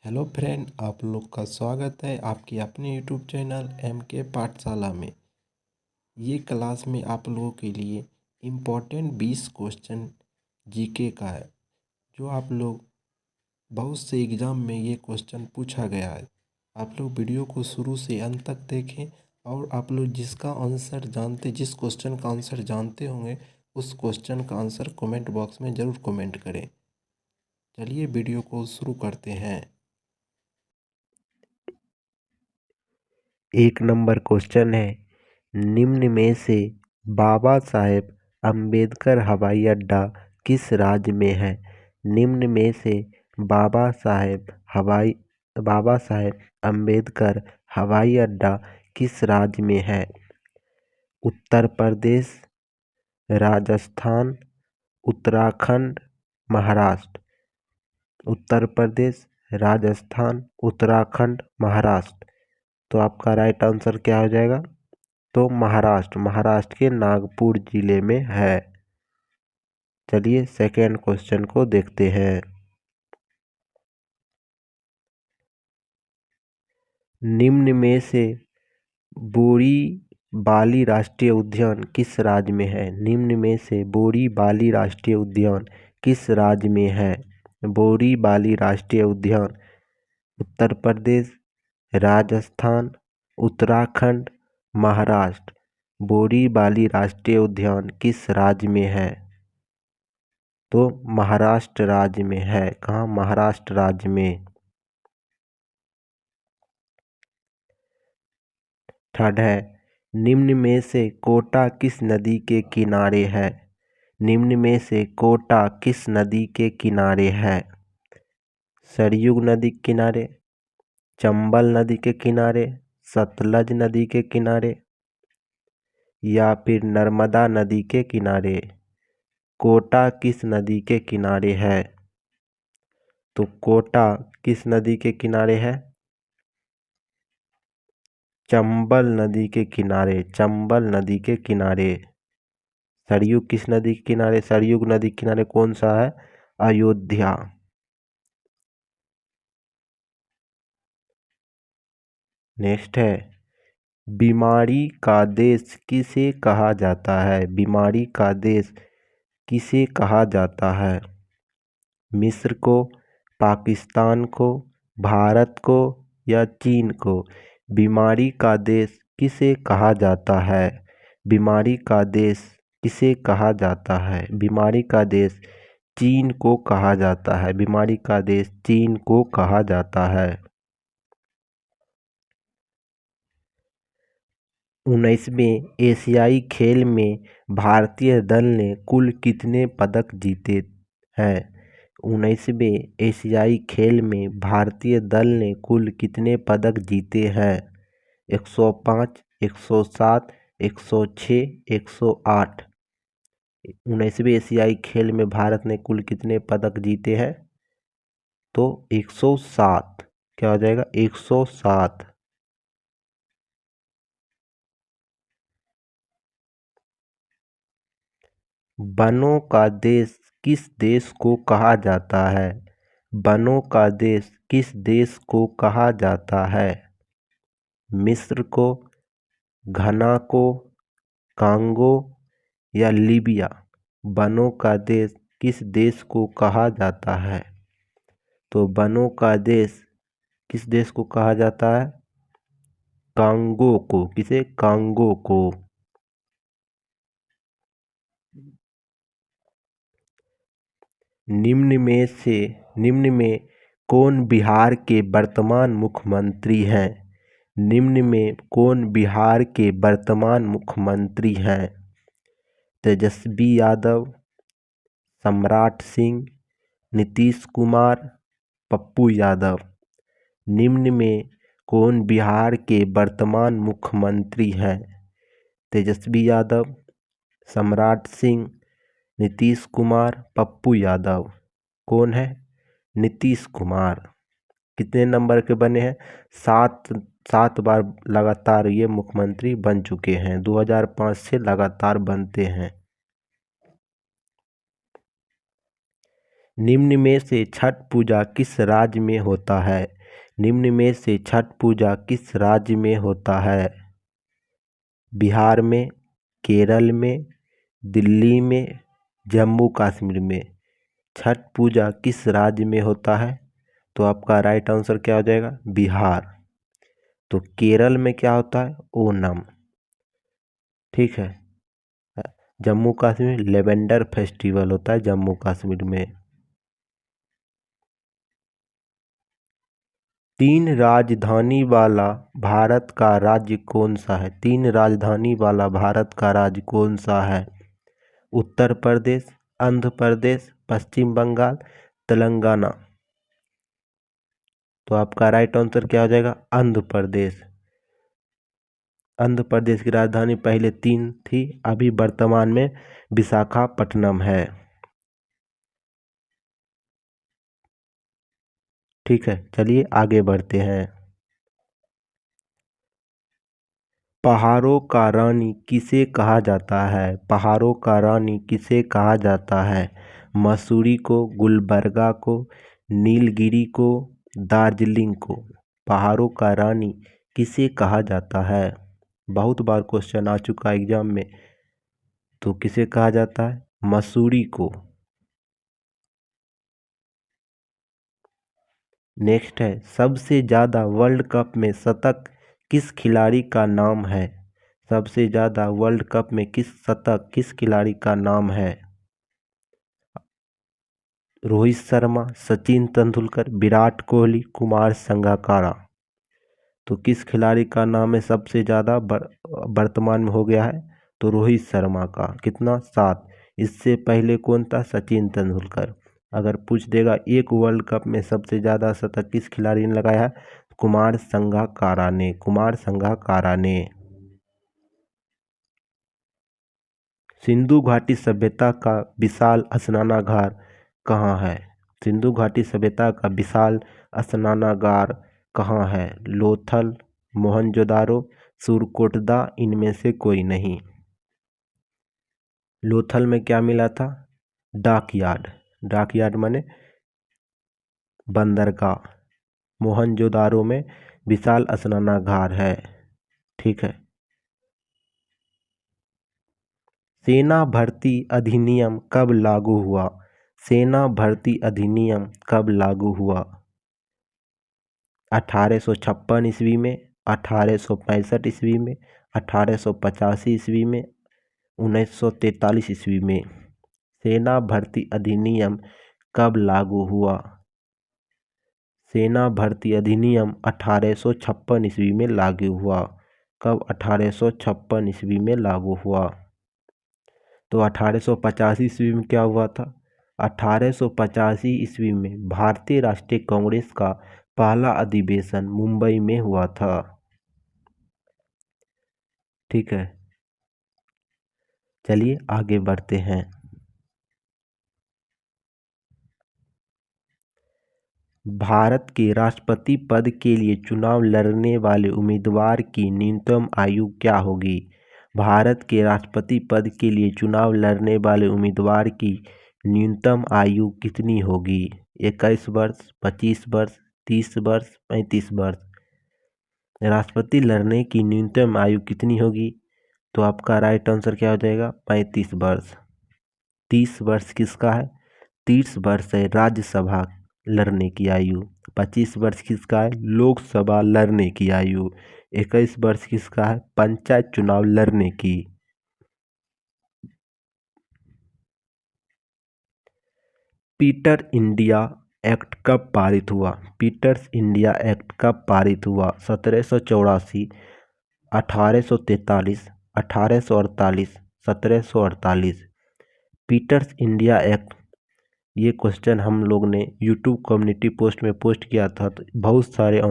Hello friend, आप लोग का स्वागत है आपके अपने यूट्यूब चैनल MK पाठशाला में। ये क्लास में आप लोगों के लिए इम्पोर्टेंट 20 क्वेश्चन जीके का है, जो आप लोग बहुत से एग्ज़ाम में ये क्वेश्चन पूछा गया है। आप लोग वीडियो को शुरू से अंत तक देखें और आप लोग जिस क्वेश्चन का आंसर जानते होंगे उस क्वेश्चन का आंसर कमेंट बॉक्स में ज़रूर कमेंट करें। चलिए वीडियो को शुरू करते हैं। 1 नंबर क्वेश्चन है, निम्न में से बाबा साहेब अम्बेडकर हवाई अड्डा किस राज्य में है? निम्न में से बाबा साहेब अम्बेडकर हवाई अड्डा किस राज्य में है? उत्तर प्रदेश, राजस्थान, उत्तराखंड, महाराष्ट्र। उत्तर प्रदेश, राजस्थान, उत्तराखंड, महाराष्ट्र। तो आपका राइट आंसर क्या हो जाएगा? तो महाराष्ट्र के नागपुर जिले में है। चलिए सेकेंड क्वेश्चन को देखते हैं। निम्न में से बोरीबाली राष्ट्रीय उद्यान किस राज्य में है? निम्न में से बोरीबाली राष्ट्रीय उद्यान किस राज्य में है? बोरीबाली राष्ट्रीय उद्यान उत्तर प्रदेश, राजस्थान, उत्तराखंड, महाराष्ट्र। बोरीबाली राष्ट्रीय उद्यान किस राज्य में है? तो महाराष्ट्र राज्य में है। कहाँ? महाराष्ट्र राज्य में। थर्ड है, निम्न में से कोटा किस नदी के किनारे है? निम्न में से कोटा किस नदी के किनारे है? सरयू नदी के किनारे, चंबल नदी के किनारे, सतलज नदी के किनारे या फिर नर्मदा नदी के किनारे। कोटा किस नदी के किनारे है? तो कोटा किस नदी के किनारे है? चंबल नदी के किनारे, चंबल नदी के किनारे। सरयू किस नदी के किनारे? सरयू नदी के किनारे कौन सा है? अयोध्या। नेक्स्ट है, बीमारी का देश किसे कहा जाता है? बीमारी का देश किसे कहा जाता है? मिस्र को, पाकिस्तान को, भारत को या चीन को? बीमारी का देश किसे कहा जाता है? बीमारी का देश किसे कहा जाता है? बीमारी का देश चीन को कहा जाता है। बीमारी का देश चीन को कहा जाता है। 19वें एशियाई खेल में भारतीय दल ने कुल कितने पदक जीते हैं? 19वें एशियाई खेल में भारतीय दल ने कुल कितने पदक जीते हैं? 105, 107, 106, 108। 19वें एशियाई खेल में भारत ने कुल कितने पदक जीते हैं? तो 107। क्या हो जाएगा? 107। वनों का देश किस देश को कहा जाता है? वनों का देश किस देश को कहा जाता है? मिस्र को, घना को, कांगो या लीबिया? वनों का देश किस देश को कहा जाता है? तो वनों का देश किस देश को कहा जाता है? कांगो को। किसे? कांगो को। निम्न में कौन बिहार के वर्तमान मुख्यमंत्री हैं? निम्न में कौन बिहार के वर्तमान मुख्यमंत्री हैं? तेजस्वी यादव, सम्राट सिंह, नीतीश कुमार, पप्पू यादव। निम्न में कौन बिहार के वर्तमान मुख्यमंत्री हैं? तेजस्वी यादव, सम्राट सिंह, नीतीश कुमार, पप्पू यादव। कौन है? नीतीश कुमार। कितने नंबर के बने हैं? 7 बार लगातार ये मुख्यमंत्री बन चुके हैं। 2005 से लगातार बनते हैं। निम्न में से छठ पूजा किस राज्य में होता है? निम्न में से छठ पूजा किस राज्य में होता है? बिहार में, केरल में, दिल्ली में, जम्मू कश्मीर में। छठ पूजा किस राज्य में होता है? तो आपका राइट आंसर क्या हो जाएगा? बिहार। तो केरल में क्या होता है? ओणम। ठीक है। जम्मू कश्मीर लेवेंडर फेस्टिवल होता है जम्मू कश्मीर में। 3 राजधानी वाला भारत का राज्य कौन सा है? 3 राजधानी वाला भारत का राज्य कौन सा है? उत्तर प्रदेश, आंध्र प्रदेश, पश्चिम बंगाल, तेलंगाना। तो आपका राइट आंसर क्या हो जाएगा? आंध्र प्रदेश। आंध्र प्रदेश की राजधानी पहले 3 थी, अभी वर्तमान में विशाखापट्टनम है। ठीक है, चलिए आगे बढ़ते हैं। पहाड़ों का रानी किसे कहा जाता है? पहाड़ों का रानी किसे कहा जाता है? मसूरी को, गुलबर्गा को, नीलगिरी को, दार्जिलिंग को। पहाड़ों का रानी किसे कहा जाता है? बहुत बार क्वेश्चन आ चुका है एग्जाम में। तो किसे कहा जाता है? मसूरी को। नेक्स्ट है, सबसे ज़्यादा वर्ल्ड कप में शतक किस खिलाड़ी का नाम है? सबसे ज़्यादा वर्ल्ड कप में शतक किस खिलाड़ी का नाम है? रोहित शर्मा, सचिन तेंदुलकर, विराट कोहली, कुमार संगकारा। तो किस खिलाड़ी का नाम है सबसे ज़्यादा वर्तमान में हो गया है? तो रोहित शर्मा का। कितना? 7। इससे पहले कौन था? सचिन तेंदुलकर। अगर पूछ देगा एक वर्ल्ड कप में सबसे ज़्यादा शतक किस खिलाड़ी ने लगाया है? कुमार संगकारा ने। कुमार संगकारा ने। सिंधु घाटी सभ्यता का विशाल स्नानागार कहाँ है? सिंधु घाटी सभ्यता का विशाल स्नानागार कहाँ है? लोथल, मोहनजोदारो, सुरकोटदा, इनमें से कोई नहीं। लोथल में क्या मिला था? डाकयार्ड। डाकयार्ड माने बंदरगाह। मोहनजोदारो में विशाल स्नानागार है। ठीक है। सेना भर्ती अधिनियम कब लागू हुआ? सेना भर्ती अधिनियम कब लागू हुआ? 1856 ईस्वी में, 1865 ईस्वी में, 1885 ईस्वी में, 1943 ईस्वी में। सेना भर्ती अधिनियम कब लागू हुआ? सेना भर्ती अधिनियम 1856 ईस्वी में लागू हुआ। कब? 1856 ईस्वी में लागू हुआ। तो 1885 ईस्वी में क्या हुआ था? 1885 ईस्वी में भारतीय राष्ट्रीय कांग्रेस का पहला अधिवेशन मुंबई में हुआ था। ठीक है, चलिए आगे बढ़ते हैं। भारत के राष्ट्रपति पद के लिए चुनाव लड़ने वाले उम्मीदवार की न्यूनतम आयु क्या होगी? भारत के राष्ट्रपति पद के लिए चुनाव लड़ने वाले उम्मीदवार की न्यूनतम आयु कितनी होगी? 21 वर्ष, 25 वर्ष, 30 वर्ष, 35 वर्ष। राष्ट्रपति लड़ने की न्यूनतम आयु कितनी होगी? तो आपका राइट आंसर क्या हो जाएगा? 35 वर्ष। 30 वर्ष किसका है? 30 वर्ष है राज्यसभा लड़ने की आयु। 25 वर्ष किसका है? लोकसभा लड़ने की आयु। 21 वर्ष किसका है? पंचायत चुनाव लड़ने की। पीटर इंडिया एक्ट कब पारित हुआ? पीटर्स इंडिया एक्ट कब पारित हुआ? 1784, 1843, 1848, 1748। पीटर्स इंडिया एक्ट, ये क्वेश्चन हम लोग ने यूट्यूब कम्युनिटी पोस्ट में पोस्ट किया था, तो बहुत सारे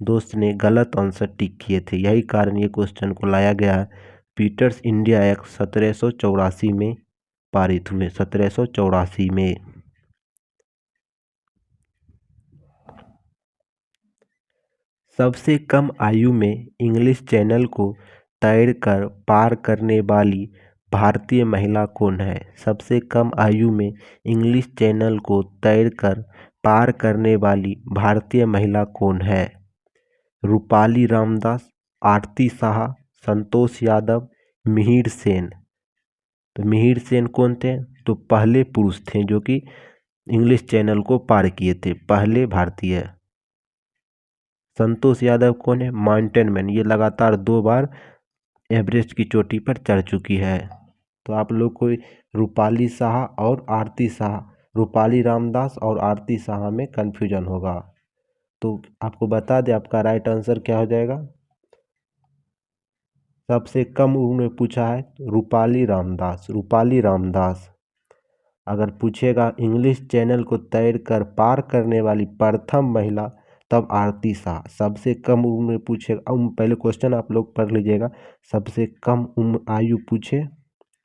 दोस्त ने गलत आंसर टिक किए थे, यही कारण ये क्वेश्चन को लाया गया है। पीटर्स इंडिया एक्ट 1784 में पारित हुए। 1784 में। सबसे कम आयु में इंग्लिश चैनल को तैरकर पार करने वाली भारतीय महिला कौन है? सबसे कम आयु में इंग्लिश चैनल को तैरकर पार करने वाली भारतीय महिला कौन है? रूपाली रामदास, आरती शाह, संतोष यादव, मिहिर सेन। तो मिहिर सेन कौन थे? तो पहले पुरुष थे जो कि इंग्लिश चैनल को पार किए थे, पहले भारतीय। संतोष यादव कौन है? माउंटेन मैन, ये लगातार 2 बार एवरेस्ट की चोटी पर चढ़ चुकी है। तो आप लोग को रूपाली शाह और आरती शाह, रूपाली रामदास और आरती शाह में कन्फ्यूजन होगा। तो आपको बता दें आपका राइट आंसर क्या हो जाएगा। सबसे कम उम्र में पूछा है रूपाली रामदास, रूपाली रामदास। अगर पूछेगा इंग्लिश चैनल को तैरकर पार करने वाली प्रथम महिला, तब आरती शाह। सबसे कम उम्र में पूछेगा, पहले क्वेश्चन आप लोग पढ़ लीजिएगा। सबसे कम उम्र आयु पूछे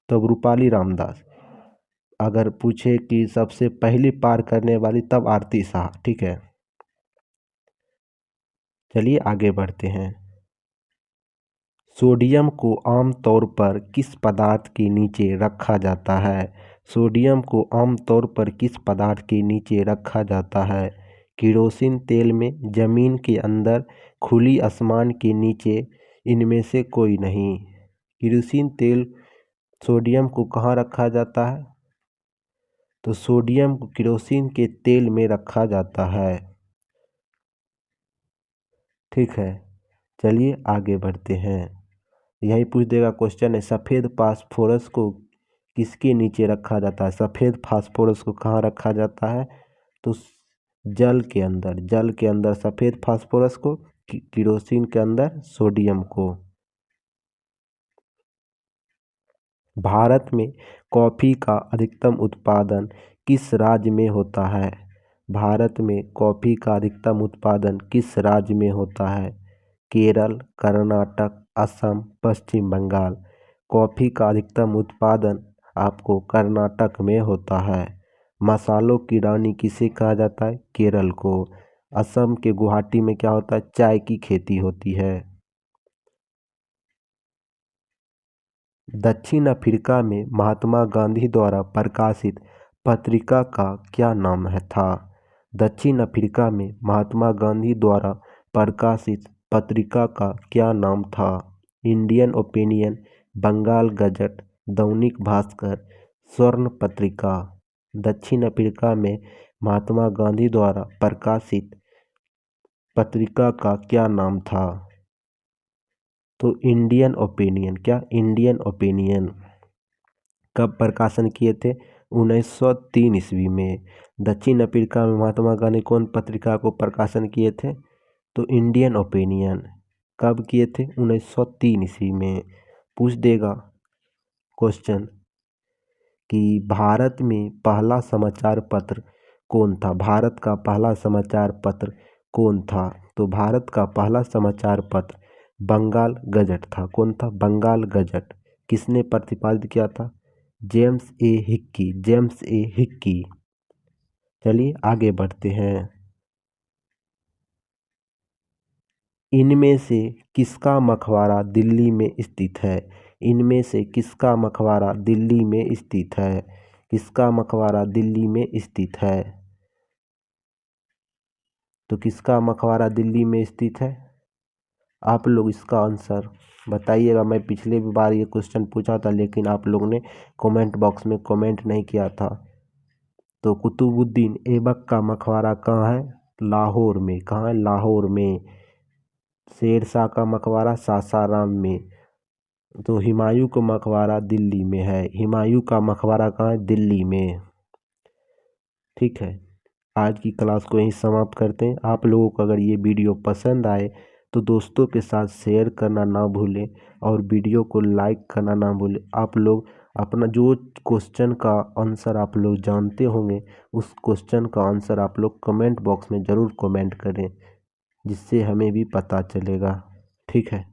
तब रूपाली रामदास, अगर पूछे कि सबसे पहले पार करने वाली तब आरती शाह। ठीक है, चलिए आगे बढ़ते हैं। सोडियम को आमतौर पर किस पदार्थ के नीचे रखा जाता है? सोडियम को आमतौर पर किस पदार्थ के नीचे रखा जाता है? केरोसिन तेल में, जमीन के अंदर, खुली आसमान के नीचे, इनमें से कोई नहीं। केरोसिन तेल, सोडियम को कहाँ रखा जाता है? तो सोडियम को केरोसिन के तेल में रखा जाता है। ठीक है, चलिए आगे बढ़ते हैं। यही पूछ देगा क्वेश्चन है, सफ़ेद फास्फोरस को किसके नीचे रखा जाता है? सफ़ेद फास्फोरस को कहाँ रखा जाता है? तो जल के अंदर, जल के अंदर सफ़ेद फास्फोरस को, केरोसिन के अंदर सोडियम को। भारत में कॉफ़ी का अधिकतम उत्पादन किस राज्य में होता है? भारत में कॉफ़ी का अधिकतम उत्पादन किस राज्य में होता है? केरल, कर्नाटक, असम, पश्चिम बंगाल। कॉफ़ी का अधिकतम उत्पादन आपको कर्नाटक में होता है। मसालों की रानी किसे कहा जाता है? केरल को। असम के गुवाहाटी में क्या होता है? चाय की खेती होती है। दक्षिण अफ्रीका में महात्मा गांधी द्वारा प्रकाशित पत्रिका का क्या नाम था? दक्षिण अफ्रीका में महात्मा गांधी द्वारा प्रकाशित पत्रिका का क्या नाम था? Indian opinion, Bengal gazette, Dainik Bhaskar, स्वर्ण पत्रिका। दक्षिण अफ्रीका में महात्मा गांधी द्वारा प्रकाशित पत्रिका का क्या नाम था? तो इंडियन ओपिनियन। क्या? Indian opinion. कब प्रकाशन किए थे? 1903 ईस्वी में। दक्षिण अफ्रीका में महात्मा गांधी कौन पत्रिका को प्रकाशन किए थे? तो इंडियन ओपिनियन। कब किए थे? 1903 ईस्वी में। पूछ देगा क्वेश्चन कि भारत में पहला समाचार पत्र कौन था? भारत का पहला समाचार पत्र कौन था? तो भारत का पहला समाचार पत्र बंगाल गजट था। कौन था? बंगाल गजट। किसने प्रतिपादित किया था? जेम्स ए हिक्की, जेम्स ए हिक्की। चलिए आगे बढ़ते हैं। इनमें से किसका मकबरा दिल्ली में स्थित है? इनमें से किसका मकबरा दिल्ली में स्थित है? किसका मकबरा दिल्ली में स्थित है? तो किसका मकबरा दिल्ली में स्थित है? आप लोग इसका आंसर बताइएगा। मैं पिछले बार ये क्वेश्चन पूछा था लेकिन आप लोगों ने कमेंट बॉक्स में कमेंट नहीं किया था। तो कुतुबुद्दीन ऐबक का मकबरा कहाँ है? लाहौर में। कहाँ है? लाहौर में। शेर शाह का मकबरा सासाराम में। तो हुमायूं का मकबरा दिल्ली में है। हुमायूं का मकबरा कहाँ है? दिल्ली में। ठीक है, आज की क्लास को यहीं समाप्त करते हैं। आप लोगों को अगर ये वीडियो पसंद आए तो दोस्तों के साथ शेयर करना ना भूलें और वीडियो को लाइक करना ना भूलें। आप लोग अपना जो क्वेश्चन का आंसर आप लोग जानते होंगे उस क्वेश्चन का आंसर आप लोग कमेंट बॉक्स में ज़रूर कमेंट करें, जिससे हमें भी पता चलेगा। ठीक है।